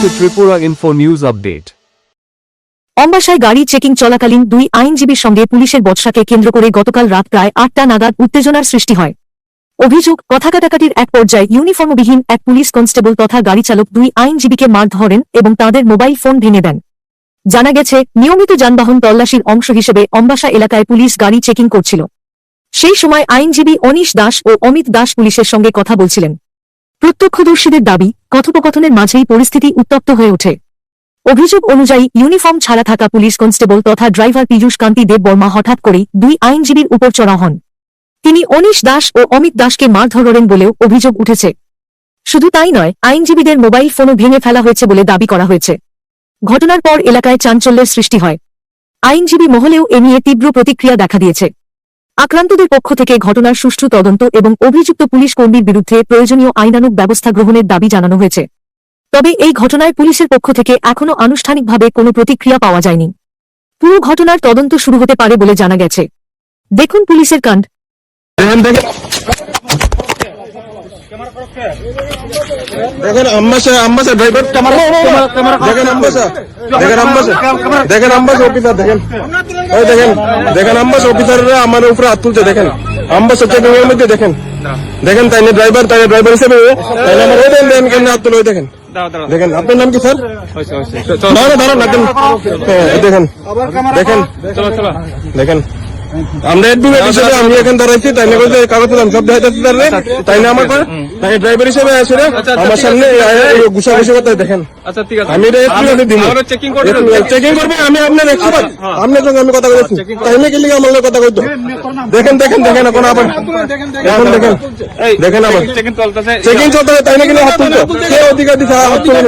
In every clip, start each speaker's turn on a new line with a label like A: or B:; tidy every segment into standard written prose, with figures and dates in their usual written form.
A: to Tripura Info News Update.
B: অম্বাসায় গাড়ি checking চলাকালীন দুই আইনজীবীর সঙ্গে পুলিশের বচসাকে কেন্দ্র করে গতকাল রাত প্রায় ৮টা নাগাদ উত্তেজনার সৃষ্টি হয়। অভিযোগ, কথা কাটাকাটির এক পর্যায়ে ইউনিফর্মবিহীন এক পুলিশ কনস্টেবল তথা গাড়ি চালক দুই আইনজীবীকে মার ধরেন এবং তাঁদের মোবাইল ফোন ভেঙে দেন। জানা গেছে, নিয়মিত যানবাহন তল্লাশির অংশ হিসেবে অম্বাসা এলাকায় পুলিশ গাড়ি চেকিং করছিল। সেই সময় আইনজীবী অনিশ দাস ও অমিত দাস পুলিশের সঙ্গে কথা বলছিলেন। প্রত্যক্ষদর্শীদের দাবি, কথোপকথনের মাঝেই পরিস্থিতি উত্তপ্ত হয়ে ওঠে। অভিযোগ অনুযায়ী ইউনিফর্ম ছাড়া থাকা পুলিশ কনস্টেবল তথা ড্রাইভার পীযূষ কান্তি দেব বর্মা হঠাৎ করেই দুই আইনজীবীর উপর চড়াও হন। তিনি অনিশ দাস ও অমিত দাসকে মারধর করেন বলেও অভিযোগ উঠেছে। শুধু তাই নয়, আইনজীবীদের মোবাইল ফোনও ভেঙে ফেলা হয়েছে বলে দাবি করা হয়েছে। ঘটনার পর এলাকায় চাঞ্চল্যের সৃষ্টি হয়। আইনজীবী মহলেও এ নিয়ে তীব্র প্রতিক্রিয়া দেখা দিয়েছে। আক্রান্তদের পক্ষ থেকে ঘটনার সুষ্ঠু তদন্ত এবং অভিযুক্ত পুলিশ কর্মীর বিরুদ্ধে প্রয়োজনীয় আইনানুগ ব্যবস্থা গ্রহণের দাবি জানানো হয়েছে। তবে এই ঘটনায় পুলিশের পক্ষ থেকে এখনও আনুষ্ঠানিকভাবে কোনো প্রতিক্রিয়া পাওয়া যায়নি। পুরো ঘটনার তদন্ত শুরু হতে পারে বলে জানা গেছে। দেখুন পুলিশের কাণ্ড।
C: দেখেন আম্বাসা ড্রাইভার দেখেন আম্বাসা অফিসার দেখেন আম্বাসা অফিসাররা আমার উপরে হাত তুলছে। দেখেন আম্বাসা চেকিং এর মধ্যে দেখেন তাই ড্রাইভার হিসেবে তাইলে আমার দেন কেন হাত তুলে দেখেন। দেখেন আপনার নাম কি স্যার? দেখেন আমরা এডভোকেট হিসেবে আমি এখন দাঁড়াইছি, তাই না কাগজ সব দেখাইতেছি তাই না আমার তাই ড্রাইভার হিসেবে আসলে আমার সামনে ঘুষাঘুষি করতে দেখেন। আমি চেকিং করবো, আমি আপনার এক্সপার্ট, আপনার সঙ্গে আমি কথা বলেছি তাই না গেলে আমার কথা কইতো। দেখেন এখন আবার দেখেন আবার চেকিং চলতে তাই না গেলে হাত তুলতো। কে অধিকার দিচ্ছে হাত তুলে?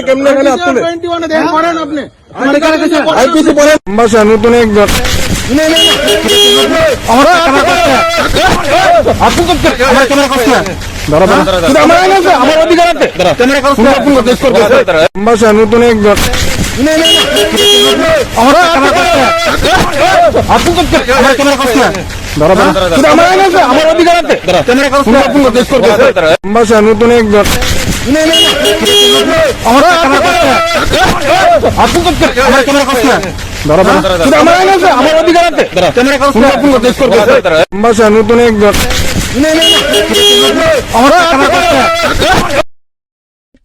C: কেমনে এখানে হাত তুলে? নতুন একজন আমার অধিকার আছে, নতুন একজন আমার অধিকার আছে, নতুন একজন নতুন একজন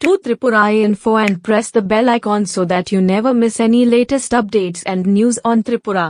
D: To Tripura Info and press the bell icon so that you never miss any latest updates and news on Tripura.